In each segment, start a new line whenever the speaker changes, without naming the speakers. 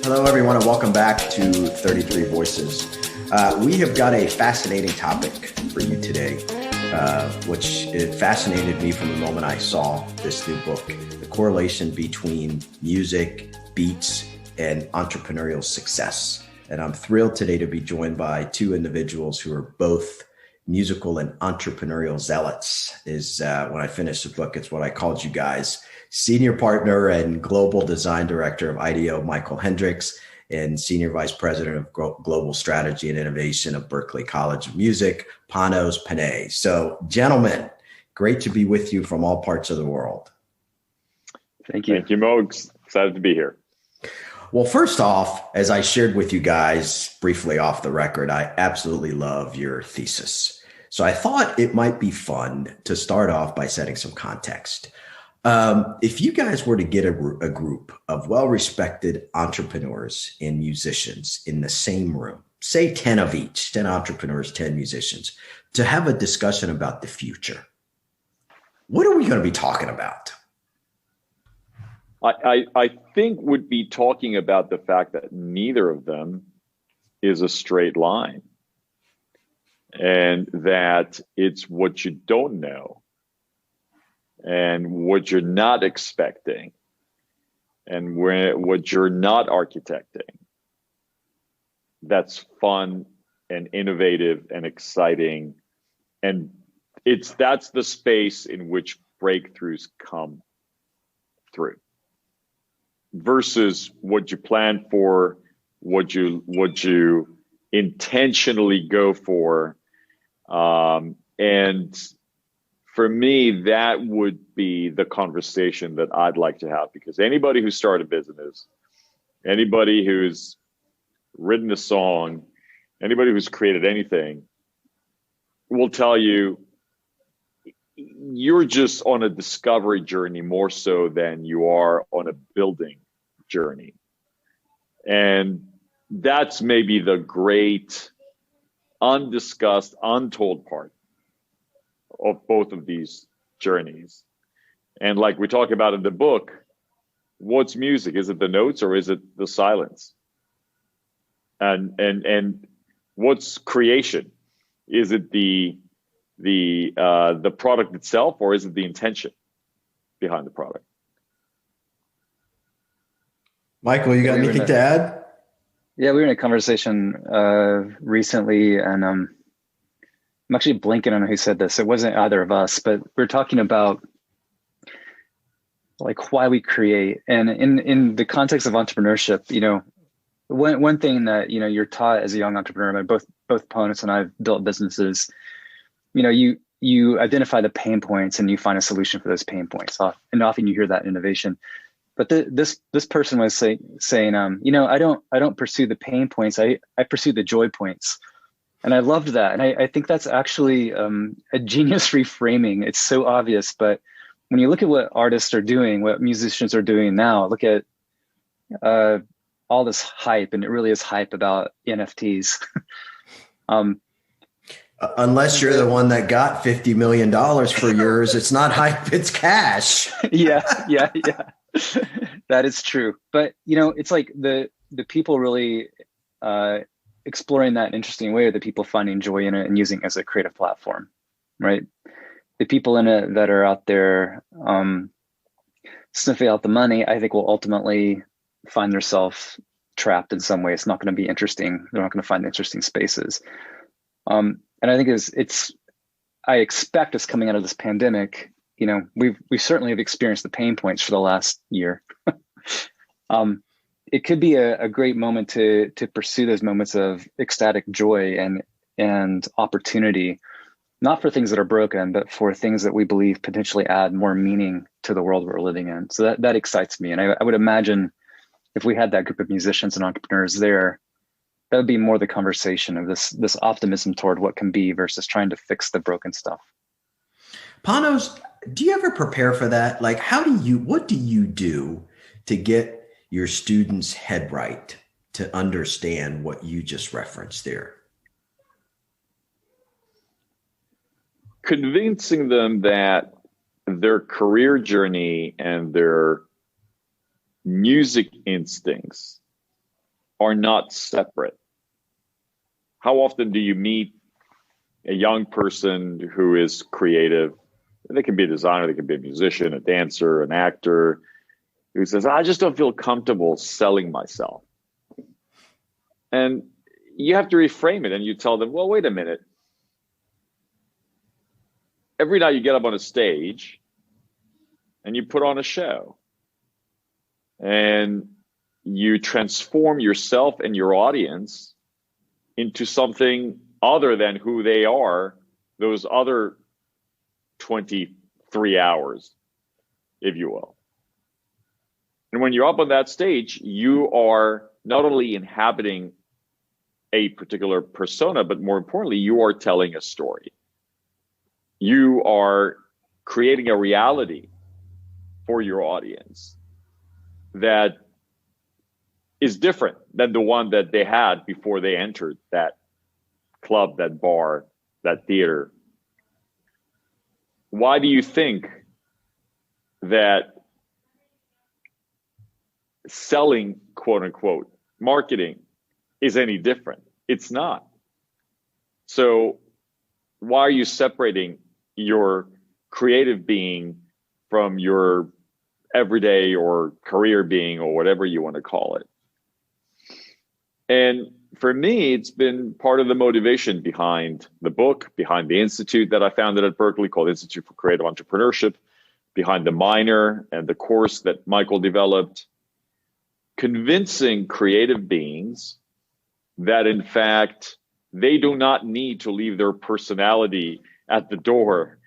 Hello, everyone, and welcome back to 33 Voices. We have got a fascinating topic for you today, which it fascinated me from the moment I saw this new book, the correlation between music, beats, and entrepreneurial success. And I'm thrilled today to be joined by two individuals who are both musical and entrepreneurial zealots. When I finished the book, it's what I called you guys. Senior partner and global design director of IDEO, Michael Hendricks, and senior vice president of global strategy and innovation of Berklee College of Music, Panos Panay. So, gentlemen, great to be with you from all parts of the world.
Thank you.
Thank you, Mo. Excited to be here.
Well, first off, as I shared with you guys briefly off the record, I absolutely love your thesis. So I thought it might be fun to start off by setting some context. If you guys were to get a group of well-respected entrepreneurs and musicians in the same room, say 10 of each, 10 entrepreneurs, 10 musicians, to have a discussion about the future, what are we going to be talking about?
I think would be talking about the fact that neither of them is a straight line, and that it's what you don't know and what you're not expecting and what you're not architecting that's fun and innovative and exciting. And that's the space in which breakthroughs come through, versus what you plan for, what you intentionally go for. And for me, that would be the conversation that I'd like to have, because anybody who started a business, anybody who's written a song, anybody who's created anything will tell you you're just on a discovery journey more so than you are on a building journey. And that's maybe the great undiscussed, untold part of both of these journeys. And like we talk about in the book, what's music? Is it the notes or is it the silence? And what's creation? Is it the product itself, or is it the intention behind the product?
Michael, you got anything to add?
Yeah, we were in a conversation recently, and I'm actually blanking on who said this. It wasn't either of us, but we were talking about like why we create. And in the context of entrepreneurship, one thing that you're taught as a young entrepreneur, both Panos and I've built businesses, you identify the pain points and you find a solution for those pain points. And often you hear that in innovation. But this person was saying, I don't pursue the pain points. I pursue the joy points. And I loved that. And I think that's actually a genius reframing. It's so obvious, but when you look at what artists are doing, what musicians are doing now, look at all this hype, and it really is hype about NFTs.
Unless you're the one that got $50 million for yours, it's not hype, it's cash.
Yeah. That is true. But, it's like the people really exploring that in an interesting way are the people finding joy in it and using it as a creative platform, right? The people in it that are out there sniffing out the money, I think will ultimately find themselves trapped in some way. It's not going to be interesting. They're not going to find interesting spaces. And I think I expect us coming out of this pandemic, we certainly have experienced the pain points for the last year. It could be a great moment to pursue those moments of ecstatic joy and opportunity, not for things that are broken, but for things that we believe potentially add more meaning to the world we're living in. So that excites me. And I would imagine if we had that group of musicians and entrepreneurs there, that would be more the conversation of this optimism toward what can be versus trying to fix the broken stuff.
Panos, do you ever prepare for that? Like, what do you do to get your students' head right to understand what you just referenced there?
Convincing them that their career journey and their music instincts are not separate. How often do you meet a young person who is creative? They can be a designer, they can be a musician, a dancer, an actor, who says, I just don't feel comfortable selling myself. And you have to reframe it, and you tell them, well, wait a minute. Every night you get up on a stage and you put on a show, and you transform yourself and your audience into something other than who they are those other 23 hours, if you will. And when you're up on that stage, you are not only inhabiting a particular persona, but more importantly, you are telling a story. You are creating a reality for your audience that is different than the one that they had before they entered that club, that bar, that theater. Why do you think that selling, quote unquote, marketing is any different? It's not. So why are you separating your creative being from your everyday or career being, or whatever you want to call it? And for me, it's been part of the motivation behind the book, behind the institute that I founded at Berkeley called Institute for Creative Entrepreneurship, behind the minor and the course that Michael developed, convincing creative beings that in fact, they do not need to leave their personality at the door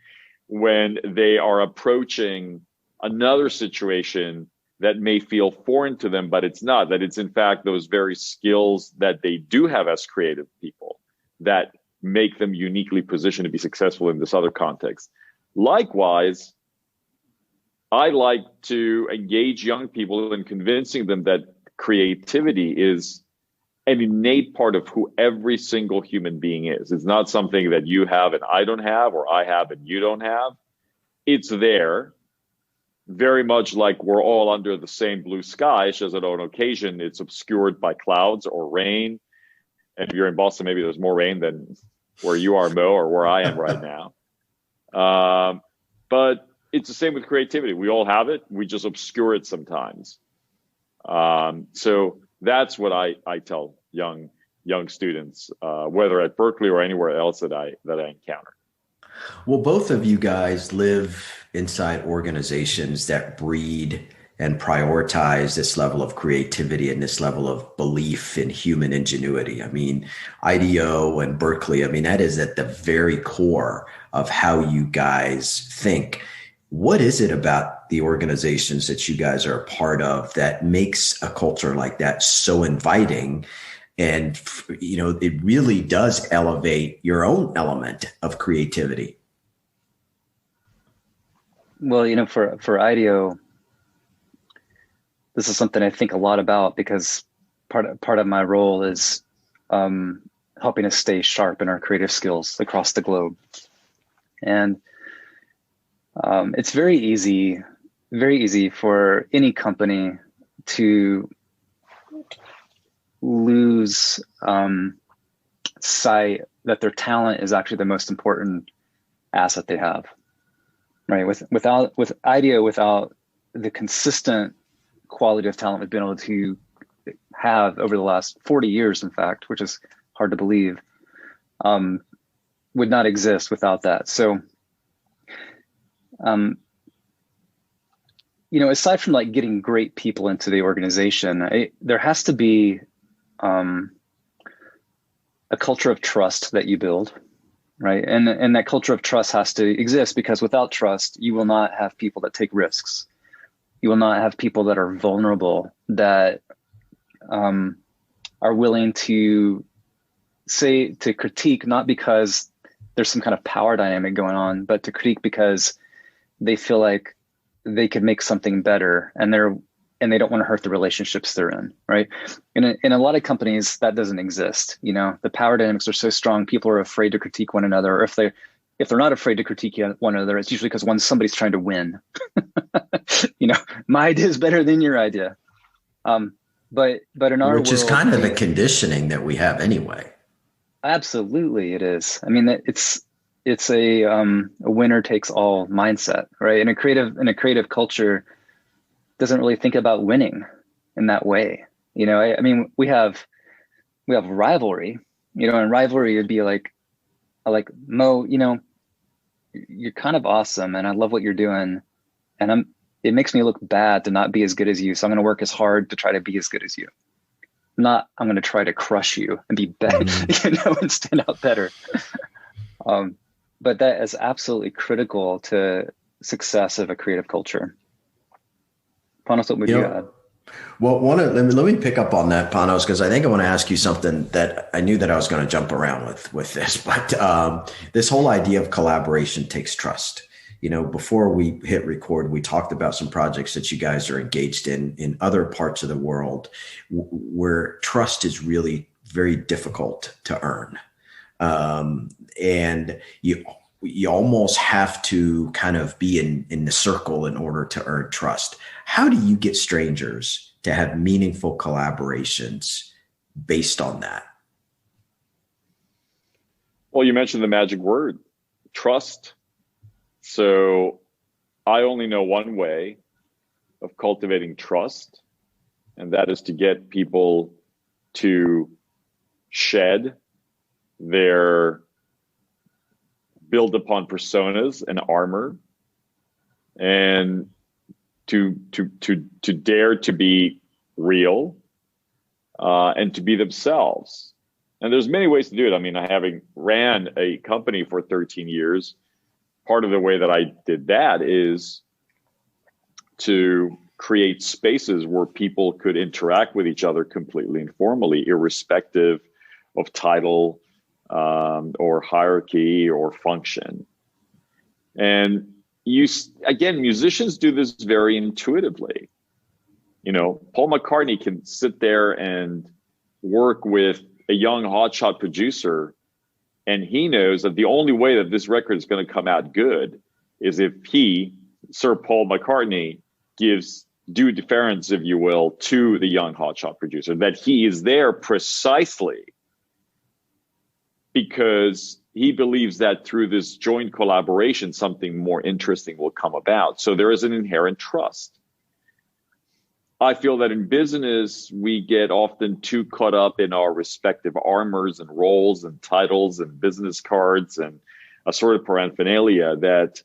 when they are approaching another situation that may feel foreign to them, but it's not. That it's in fact those very skills that they do have as creative people that make them uniquely positioned to be successful in this other context. Likewise, I like to engage young people in convincing them that creativity is an innate part of who every single human being is. It's not something that you have and I don't have, or I have and you don't have. It's there, very much like we're all under the same blue sky. It's just that on occasion it's obscured by clouds or rain. And if you're in Boston, maybe there's more rain than where you are, Mo, or where I am right now. But it's the same with creativity. We all have it. We just obscure it sometimes. So that's what I tell young students, whether at Berkeley or anywhere else that I encounter.
Well, both of you guys live inside organizations that breed and prioritize this level of creativity and this level of belief in human ingenuity. I mean, IDEO and Berkeley, I mean, that is at the very core of how you guys think. What is it about the organizations that you guys are a part of that makes a culture like that so inviting? And, you know, it really does elevate your own element of creativity.
Well, you know, for IDEO, this is something I think a lot about, because part of my role is helping us stay sharp in our creative skills across the globe. And it's very easy for any company to lose sight that their talent is actually the most important asset they have, right? With IDEO, without the consistent quality of talent we've been able to have over the last 40 years, in fact, which is hard to believe, would not exist without that. So, you know, aside from like getting great people into the organization, there has to be a culture of trust that you build, right? And that culture of trust has to exist, because without trust, you will not have people that take risks. You will not have people that are vulnerable, that are willing to critique, not because there's some kind of power dynamic going on, but to critique because they feel like they could make something better, and they don't want to hurt the relationships they're in, right? In a lot of companies, that doesn't exist. You know, the power dynamics are so strong, people are afraid to critique one another. Or if they're not afraid to critique one another, it's usually because somebody's trying to win. You know, my idea is better than your idea. but in our
Which is
world,
kind of the conditioning that we have anyway.
absolutely it is. I mean, it's a winner takes all mindset, right? In a creative culture doesn't really think about winning in that way. I mean, we have rivalry, and rivalry would be like Mo, you're kind of awesome and I love what you're doing. And it makes me look bad to not be as good as you. So I'm going to work as hard to try to be as good as you. Not, I'm going to try to crush you and be better, and stand out better. But that is absolutely critical to success of a creative culture. Panos, what would you add?
Well, let me pick up on that, Panos, because I think I want to ask you something that I knew that I was going to jump around with this, but this whole idea of collaboration takes trust. Before we hit record, we talked about some projects that you guys are engaged in other parts of the world where trust is really very difficult to earn. And you almost have to kind of be in the circle in order to earn trust. How do you get strangers to have meaningful collaborations based on that?
Well, you mentioned the magic word, trust. So I only know one way of cultivating trust, and that is to get people to shed their build upon personas and armor, and to dare to be real, and to be themselves. And there's many ways to do it. I mean, having ran a company for 13 years, part of the way that I did that is to create spaces where people could interact with each other completely informally, irrespective of title, or hierarchy or function. And musicians do this very intuitively. Paul McCartney can sit there and work with a young hotshot producer, and he knows that the only way that this record is going to come out good is if Sir Paul McCartney, gives due deference, if you will, to the young hotshot producer, that he is there precisely because he believes that through this joint collaboration, something more interesting will come about. So there is an inherent trust. I feel that in business, we get often too caught up in our respective armors and roles and titles and business cards and a sort of paraphernalia that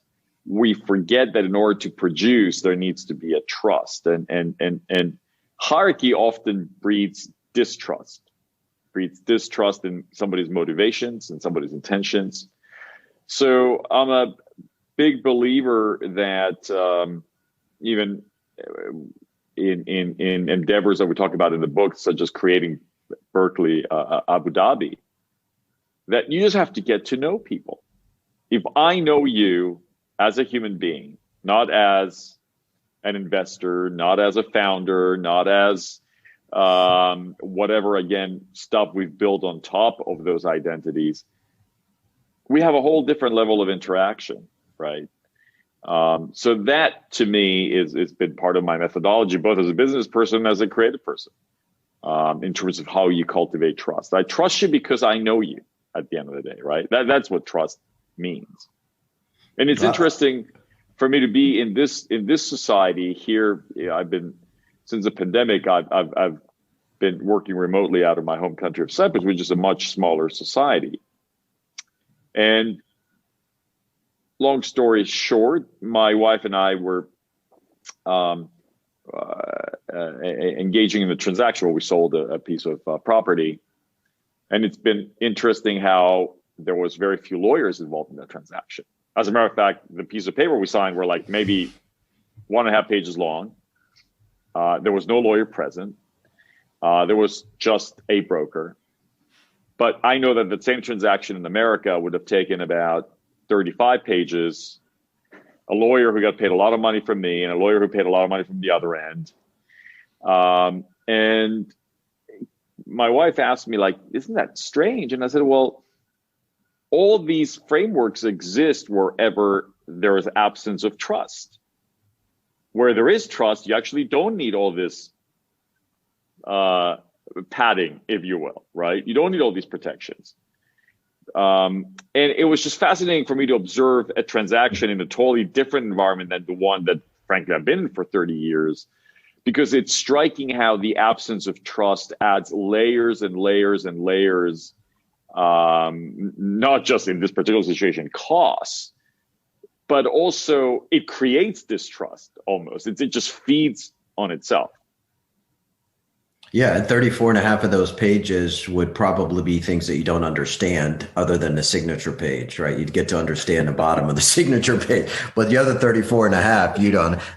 we forget that in order to produce, there needs to be a trust. And hierarchy often breeds distrust in somebody's motivations and somebody's intentions. So I'm a big believer that even in endeavors that we talk about in the book, such as creating Berkeley, Abu Dhabi, that you just have to get to know people. If I know you as a human being, not as an investor, not as a founder, not as whatever, again, stuff we've built on top of those identities, we have a whole different level of interaction, right? So that to me is been part of my methodology, both as a business person and as a creative person, in terms of how you cultivate trust. I trust you because I know you at the end of the day, right? That's what trust means. And it's interesting for me to be in this society here. I've been, since the pandemic, I've been working remotely out of my home country of Cyprus, which is a much smaller society. And long story short, my wife and I were engaging in the transaction where we sold a piece of property. And it's been interesting how there was very few lawyers involved in that transaction. As a matter of fact, the piece of paper we signed were like maybe 1.5 pages long. There was no lawyer present. There was just a broker. But I know that the same transaction in America would have taken about 35 pages, a lawyer who got paid a lot of money from me and a lawyer who paid a lot of money from the other end. And my wife asked me, like, isn't that strange? And I said, well, all these frameworks exist wherever there is absence of trust. Where there is trust, you actually don't need all this padding, if you will, right? You don't need all these protections. And it was just fascinating for me to observe a transaction in a totally different environment than the one that, frankly, I've been in for 30 years, because it's striking how the absence of trust adds layers and layers and layers, not just in this particular situation, costs, but also it creates distrust almost. It just feeds on itself.
Yeah, and 34 and a half of those pages would probably be things that you don't understand other than the signature page, right? You'd get to understand the bottom of the signature page, but the other 34 and a half,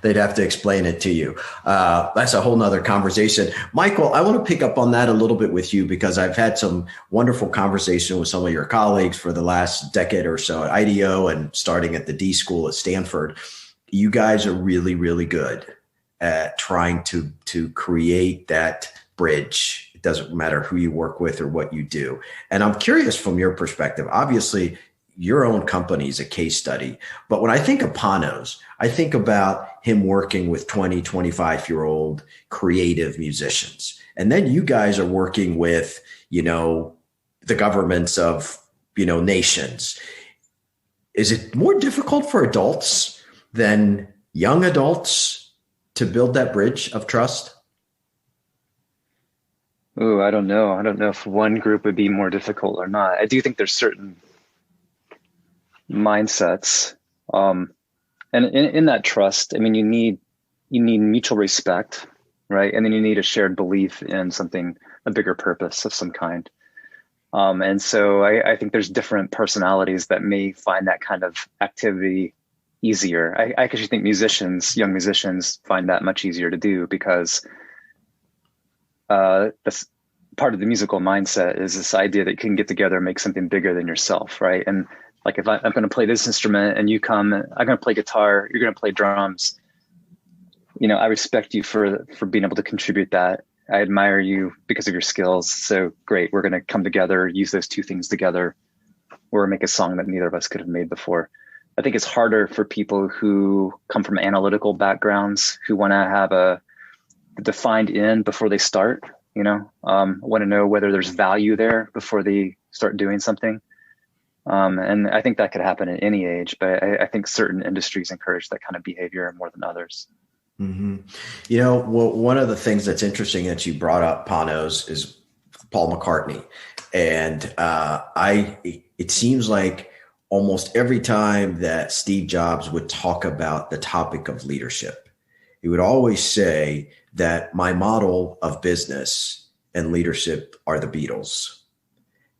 they'd have to explain it to you. That's a whole nother conversation. Michael, I want to pick up on that a little bit with you because I've had some wonderful conversation with some of your colleagues for the last decade or so at IDEO and starting at the D School at Stanford. You guys are really, really good at trying to create that bridge. It doesn't matter who you work with or what you do. And I'm curious from your perspective, obviously your own company is a case study, but when I think of Panos, I think about him working with 20, 25-year-old creative musicians. And then you guys are working with, the governments of, nations. Is it more difficult for adults than young adults to build that bridge of trust?
Oh, I don't know. I don't know if one group would be more difficult or not. I do think there's certain mindsets, and in that trust, I mean, you need mutual respect, right? And then you need a shared belief in something, a bigger purpose of some kind. And so I think there's different personalities that may find that kind of activity easier. I actually think young musicians find that much easier to do because that's part of the musical mindset is this idea that you can get together and make something bigger than yourself, right? And like if I'm going to play this instrument and you come, I'm going to play guitar, you're going to play drums. I respect you for being able to contribute that. I admire you because of your skills. So great, we're going to come together, use those two things together, or make a song that neither of us could have made before. I think it's harder for people who come from analytical backgrounds, who want to have a defined end before they start, want to know whether there's value there before they start doing something. And I think that could happen at any age, but I think certain industries encourage that kind of behavior more than others.
Mm-hmm. One of the things that's interesting that you brought up, Panos, is Paul McCartney. And it seems like almost every time that Steve Jobs would talk about the topic of leadership, he would always say that my model of business and leadership are the Beatles.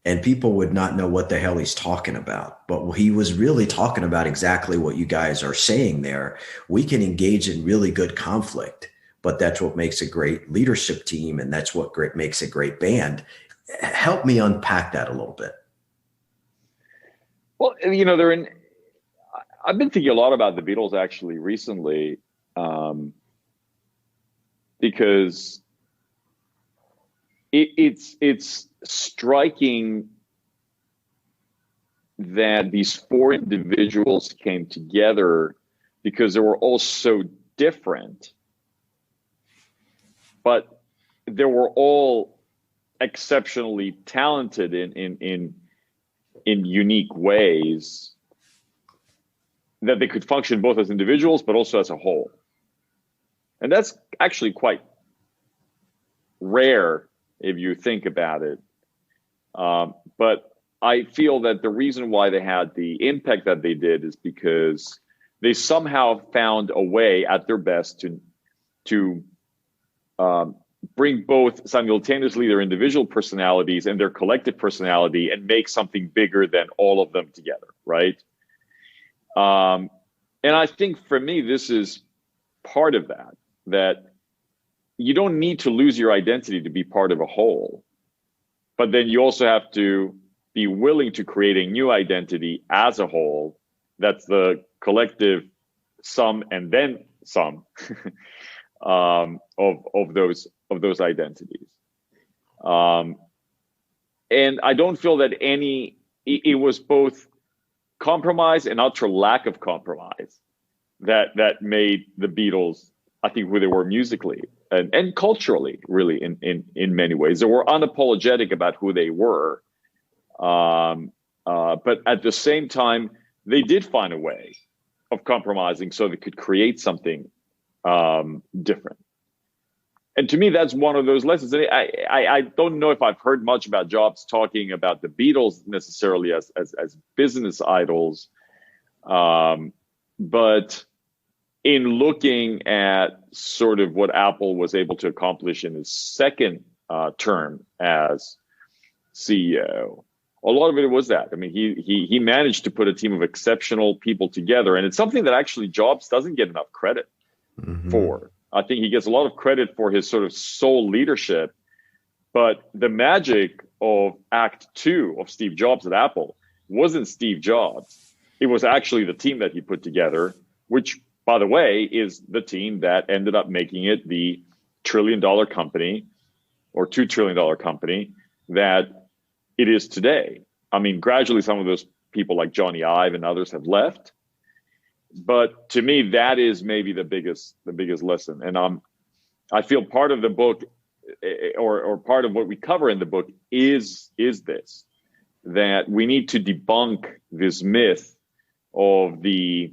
And people would not know what the hell he's talking about. But he was really talking about exactly what you guys are saying there. We can engage in really good conflict, but that's what makes a great leadership team. And that's what makes a great band. Help me unpack that a little bit.
Well, I've been thinking a lot about the Beatles actually recently, because it's striking that these four individuals came together because they were all so different, but they were all exceptionally talented in unique ways that they could function both as individuals but also as a whole. And that's actually quite rare if you think about it. But I feel that the reason why they had the impact that they did is because they somehow found a way at their best to bring both simultaneously their individual personalities and their collective personality and make something bigger than all of them together, right? And I think for me, this is part of that you don't need to lose your identity to be part of a whole, but then you also have to be willing to create a new identity as a whole. That's the collective sum and then sum of those identities. And I don't feel that it was both compromise and utter lack of compromise that made the Beatles I think, who they were musically and culturally, really, in many ways. They were unapologetic about who they were. But at the same time, they did find a way of compromising so they could create something different. And to me, that's one of those lessons. And I don't know if I've heard much about Jobs talking about the Beatles necessarily as business idols. But in looking at sort of what Apple was able to accomplish in his second term as CEO, a lot of it was that. I mean, he managed to put a team of exceptional people together. And it's something that actually Jobs doesn't get enough credit for. I think he gets a lot of credit for his sort of sole leadership, but the magic of Act 2 of Steve Jobs at Apple wasn't Steve Jobs. It was actually the team that he put together, which, by the way, is the team that ended up making it the trillion-dollar company or $2 trillion company that it is today. I mean, gradually some of those people like Johnny Ive and others have left. But to me, that is maybe the biggest lesson. And I feel part of the book, or part of what we cover in the book, is this, that we need to debunk this myth of the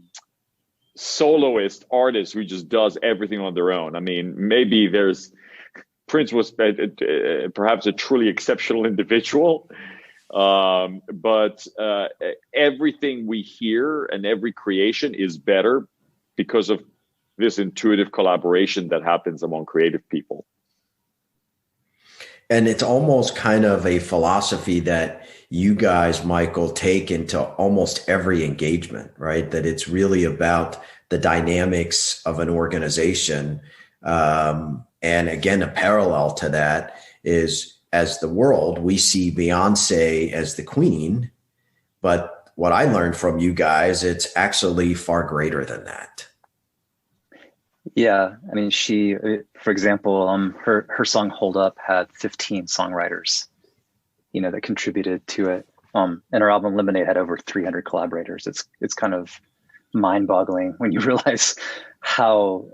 soloist artist who just does everything on their own. I mean, maybe Prince was perhaps a truly exceptional individual. But everything we hear and every creation is better because of this intuitive collaboration that happens among creative people.
And it's almost kind of a philosophy that you guys, Michael, take into almost every engagement, right? That it's really about the dynamics of an organization. And again, a parallel to that is, as the world, we see Beyonce as the queen, but what I learned from you guys, it's actually far greater than that.
Yeah, I mean, she, for example, her song "Hold Up" had 15 songwriters, that contributed to it. And her album "Lemonade" had over 300 collaborators. It's kind of mind-boggling when you realize how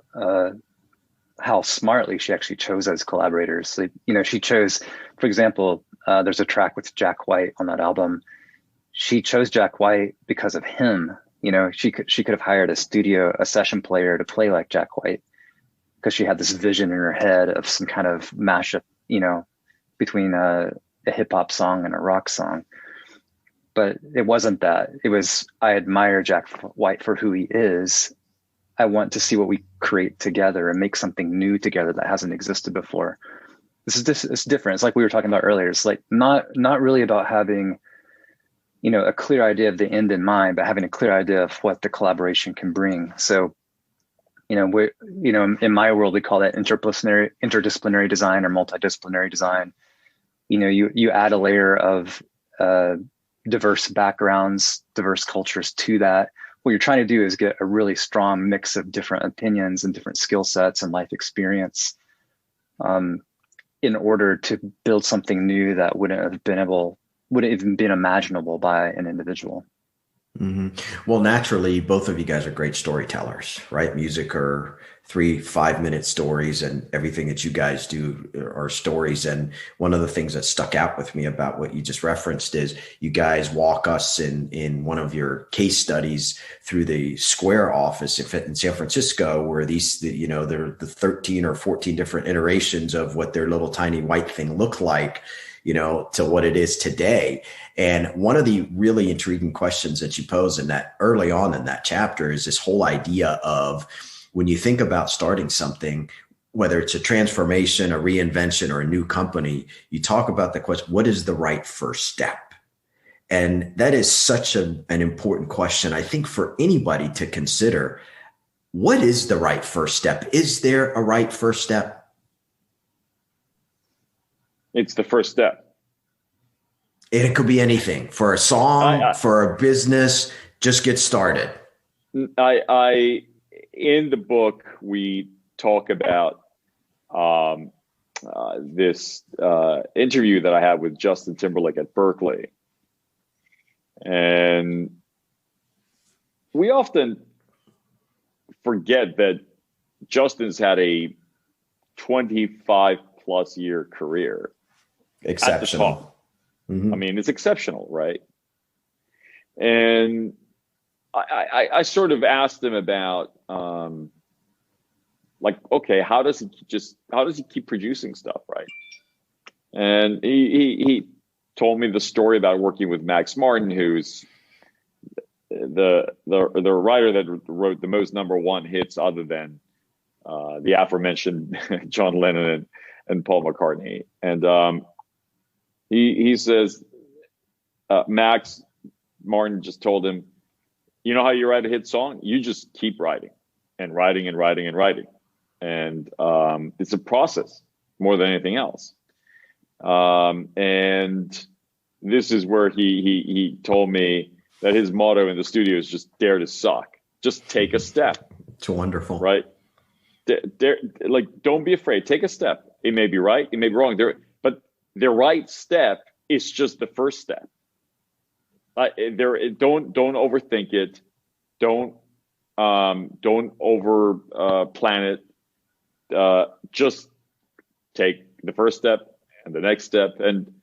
smartly she actually chose those collaborators. So, she chose, for example, there's a track with Jack White on that album. She chose Jack White because of him. She could have hired a session player to play like Jack White, because she had this vision in her head of some kind of mashup, between a hip hop song and a rock song. But it wasn't that. It was, I admire Jack White for who he is. I want to see what we create together and make something new together that hasn't existed before. It's different. It's like we were talking about earlier. It's like not really about having, a clear idea of the end in mind, but having a clear idea of what the collaboration can bring. So, in my world, we call that interdisciplinary design or multidisciplinary design. You add a layer of diverse backgrounds, diverse cultures to that. What you're trying to do is get a really strong mix of different opinions and different skill sets and life experience, in order to build something new that wouldn't even been imaginable by an individual.
Mm-hmm. Well, naturally, both of you guys are great storytellers, right? Music are 3-5 minute stories, and everything that you guys do are stories. And one of the things that stuck out with me about what you just referenced is you guys walk us in one of your case studies through the Square office in San Francisco, where there are the 13 or 14 different iterations of what their little tiny white thing looked like, to what it is today. And one of the really intriguing questions that you pose in that early on in that chapter is this whole idea of, when you think about starting something, whether it's a transformation, a reinvention, or a new company, you talk about the question, what is the right first step? And that is such an important question, I think, for anybody to consider. What is the right first step? Is there a right first step?
It's the first step.
It could be anything, for a song, for a business. Just get started.
In the book, we talk about this interview that I had with Justin Timberlake at Berkeley. And we often forget that Justin's had a 25 plus year career.
Exceptional.
At the top. I mean, it's exceptional, right? And I sort of asked him about, like, okay, how does he keep producing stuff, right? And he told me the story about working with Max Martin, who's the writer that wrote the most #1 hits other than the aforementioned John Lennon and Paul McCartney. And he says Max Martin just told him, you know how you write a hit song? You just keep writing and writing and writing and writing. And it's a process more than anything else. And this is where he told me that his motto in the studio is just dare to suck. Just take a step.
It's wonderful.
Right? Like, don't be afraid. Take a step. It may be right. It may be wrong. But the right step is just the first step. Don't overthink it. Don't over plan it. Just take the first step and the next step. And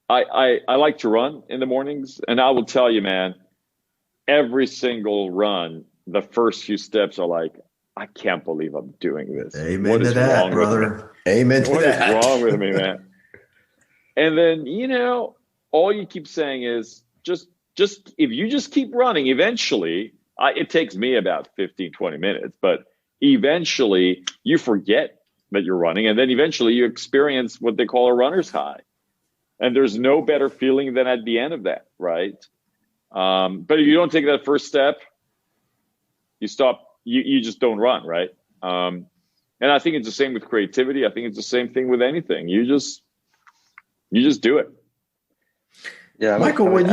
I like to run in the mornings, and I will tell you, man, every single run, the first few steps are like, I can't believe I'm doing this.
Amen to that, brother. Amen to that.
What is wrong with me, man? And then, all you keep saying is just if you just keep running, eventually, it takes me about 15, 20 minutes, but eventually you forget that you're running, and then eventually you experience what they call a runner's high. And there's no better feeling than at the end of that, right? But if you don't take that first step, you stop. You just don't run, right? And I think it's the same with creativity. I think it's the same thing with anything. You just do it.
Yeah,
Michael, when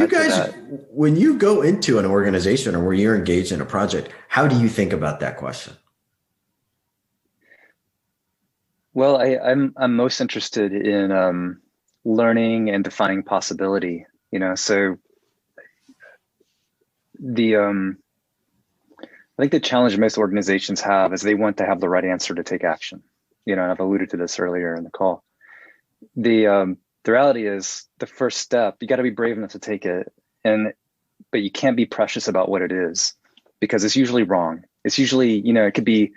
you go into an organization or where you're engaged in a project, how do you think about that question?
Well, I'm most interested in learning and defining possibility. So I think the challenge most organizations have is they want to have the right answer to take action. And I've alluded to this earlier in the call. The reality is the first step, you got to be brave enough to take it. But you can't be precious about what it is, because it's usually wrong. It's usually, it could be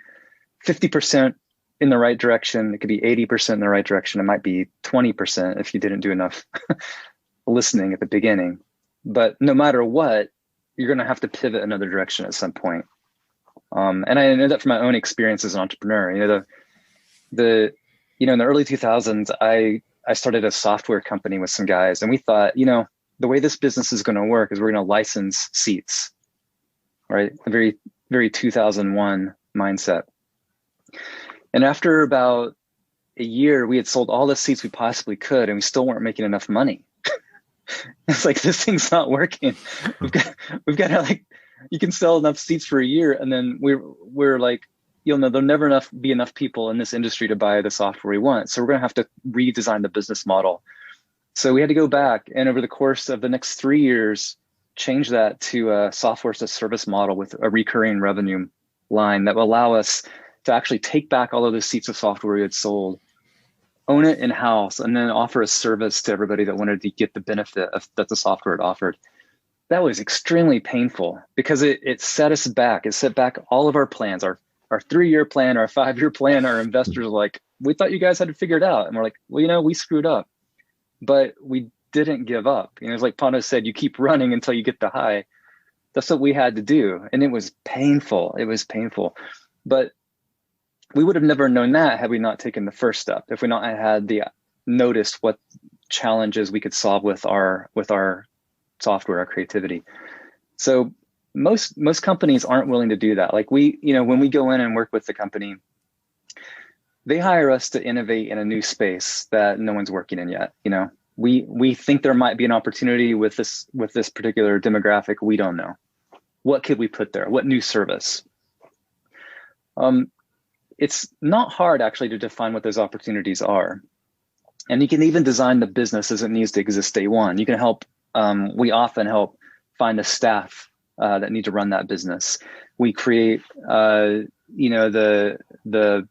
50% in the right direction. It could be 80% in the right direction. It might be 20% if you didn't do enough listening at the beginning. But no matter what, you're going to have to pivot another direction at some point. And I know that from my own experience as an entrepreneur. In the early 2000s, I started a software company with some guys, and we thought, the way this business is going to work is we're going to license seats, right? A very, very 2001 mindset. And after about a year, we had sold all the seats we possibly could, and we still weren't making enough money. It's like, this thing's not working. We've got to you can sell enough seats for a year, and then we're like, there'll never be enough people in this industry to buy the software we want. So we're going to have to redesign the business model. So we had to go back, and over the course of the next 3 years, change that to a software as a service model with a recurring revenue line that will allow us to actually take back all of the seats of software we had sold, own it in-house, and then offer a service to everybody that wanted to get the benefit that the software had offered. That was extremely painful because it set us back. It set back all of our plans, our 3-year plan, our 5-year plan. Our investors were like, we thought you guys had it figured out. And we're like, well, we screwed up, but we didn't give up. It's like Pano said, you keep running until you get the high. That's what we had to do. And it was painful. It was painful, but we would have never known that had we not taken the first step, if we not had noticed what challenges we could solve with our software, our creativity. So most companies aren't willing to do that. Like when we go in and work with the company, they hire us to innovate in a new space that no one's working in yet. We think there might be an opportunity with this particular demographic. We don't know. What could we put there? What new service? It's not hard actually to define what those opportunities are. And you can even design the business as it needs to exist day one. You can help, we often help find the staff that need to run that business. We create the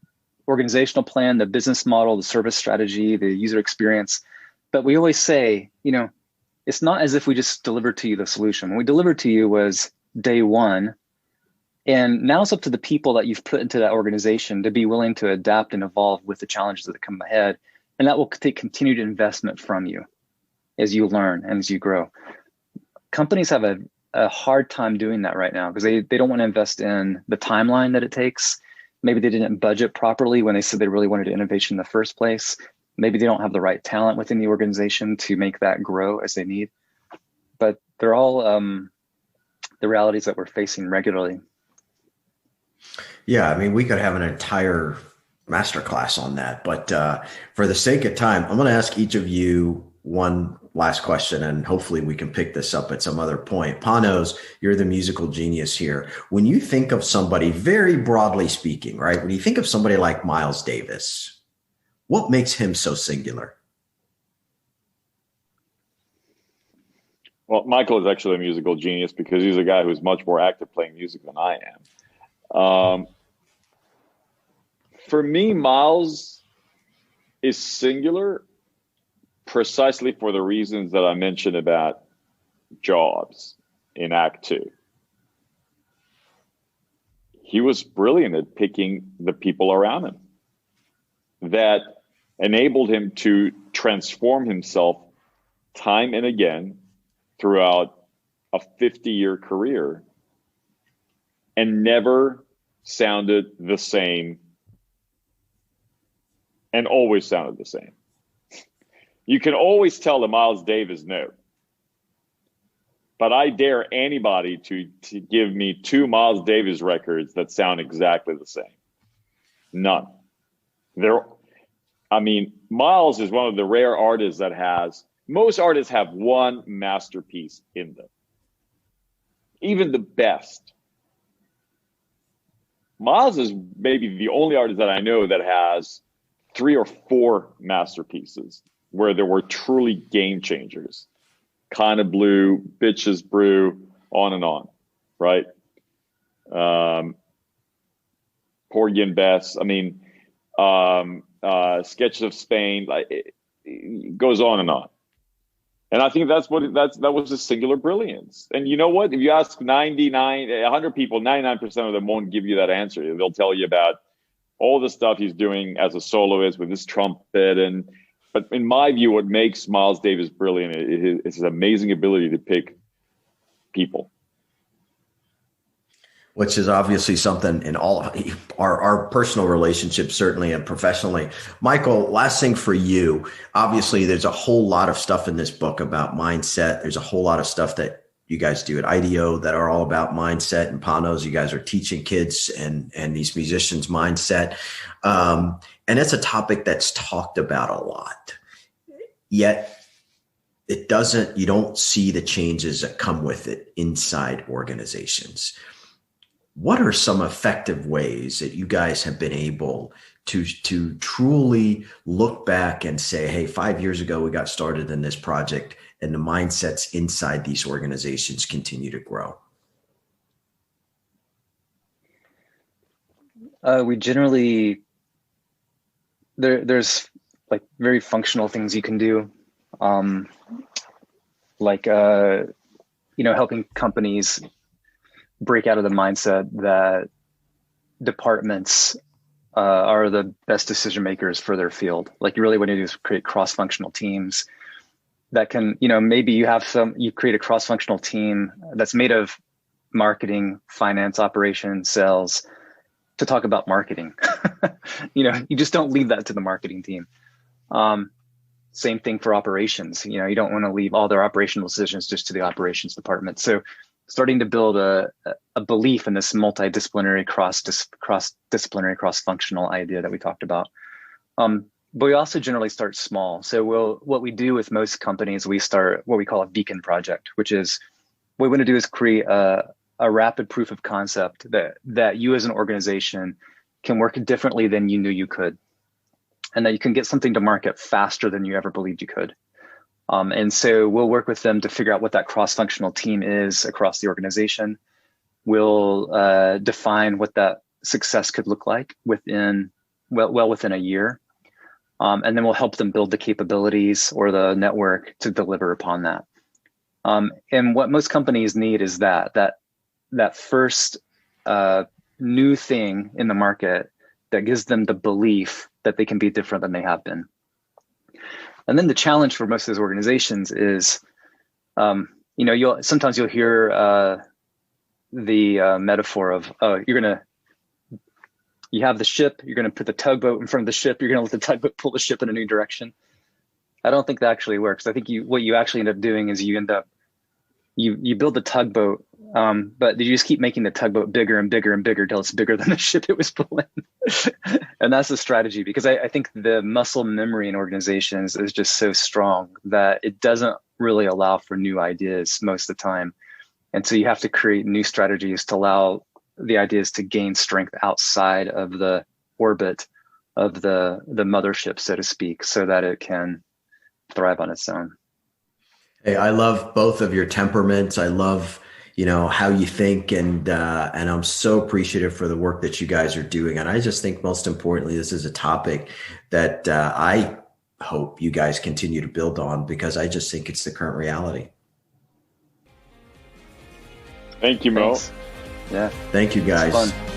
organizational plan, the business model, the service strategy, the user experience. But we always say, it's not as if we just delivered to you the solution. What we delivered to you was day one. And now it's up to the people that you've put into that organization to be willing to adapt and evolve with the challenges that come ahead. And that will take continued investment from you as you learn and as you grow. Companies have a hard time doing that right now because they don't want to invest in the timeline that it takes. Maybe they didn't budget properly when they said they really wanted innovation in the first place. Maybe they don't have the right talent within the organization to make that grow as they need. But they're all the realities that we're facing regularly.
Yeah, I mean, we could have an entire masterclass on that, but for the sake of time, I'm going to ask each of you one last question, and hopefully we can pick this up at some other point. Panos, you're the musical genius here. When you think of somebody, very broadly speaking, right? When you think of somebody like Miles Davis, what makes him so singular?
Well, Michael is actually a musical genius because he's a guy who's much more active playing music than I am. For me, Miles is singular precisely for the reasons that I mentioned about Jobs in Act 2. He was brilliant at picking the people around him that enabled him to transform himself time and again throughout a 50-year career and never sounded the same and always sounded the same. You can always tell the Miles Davis note, but I dare anybody to give me 2 Miles Davis records that sound exactly the same. None. Miles is one of the rare artists that most artists have one masterpiece in them. Even the best. Miles is maybe the only artist that I know that has 3 or 4 masterpieces where there were truly game changers. Kinda Blue, Bitches Brew, on and on, right? Porgy and Bess. Sketches of Spain. It goes on and on. And I think that was a singular brilliance. And you know what? If you ask 100 people, 99% of them won't give you that answer. They'll tell you about all the stuff he's doing as a soloist with his trumpet. But in my view, what makes Miles Davis brilliant is his amazing ability to pick people.
Which is obviously something in all our personal relationships, certainly, and professionally. Michael, last thing for you. Obviously, there's a whole lot of stuff in this book about mindset. There's a whole lot of stuff that you guys do at IDEO that are all about mindset. And Panos, you guys are teaching kids and these musicians mindset. And it's a topic that's talked about a lot. Yet you don't see the changes that come with it inside organizations. What are some effective ways that you guys have been able to truly look back and say, hey, 5 years ago, we got started in this project and the mindsets inside these organizations continue to grow?
We generally, there's like very functional things you can do. Helping companies break out of the mindset that departments are the best decision makers for their field. Like, you really want to do is create cross-functional teams that can, maybe you create a cross-functional team that's made of marketing, finance, operations, sales, to talk about marketing. You just don't leave that to the marketing team. Same thing for operations. You don't want to leave all their operational decisions just to the operations department. So starting to build a belief in this multidisciplinary, cross-disciplinary, cross-functional idea that we talked about. But we also generally start small. So what we do with most companies, we start what we call a beacon project, which is what we want to do is create a rapid proof of concept that you as an organization can work differently than you knew you could, and that you can get something to market faster than you ever believed you could. And so we'll work with them to figure out what that cross-functional team is across the organization. We'll define what that success could look like within a year. And then we'll help them build the capabilities or the network to deliver upon that. And what most companies need is that first new thing in the market that gives them the belief that they can be different than they have been. And then the challenge for most of those organizations is, sometimes you'll hear the metaphor of, you have the ship, you're going to put the tugboat in front of the ship, you're going to let the tugboat pull the ship in a new direction. I don't think that actually works. I think what you actually end up doing is you build the tugboat, but you just keep making the tugboat bigger and bigger and bigger till it's bigger than the ship it was pulling. And that's the strategy, because I think the muscle memory in organizations is just so strong that it doesn't really allow for new ideas most of the time. And so you have to create new strategies to allow the ideas to gain strength outside of the orbit of the mothership, so to speak, so that it can thrive on its own.
Hey, I love both of your temperaments. I love, how you think, and I'm so appreciative for the work that you guys are doing. And I just think most importantly, this is a topic that I hope you guys continue to build on, because I just think it's the current reality.
Thank you, Mo.
Thanks. Yeah.
Thank you, guys.
It's fun.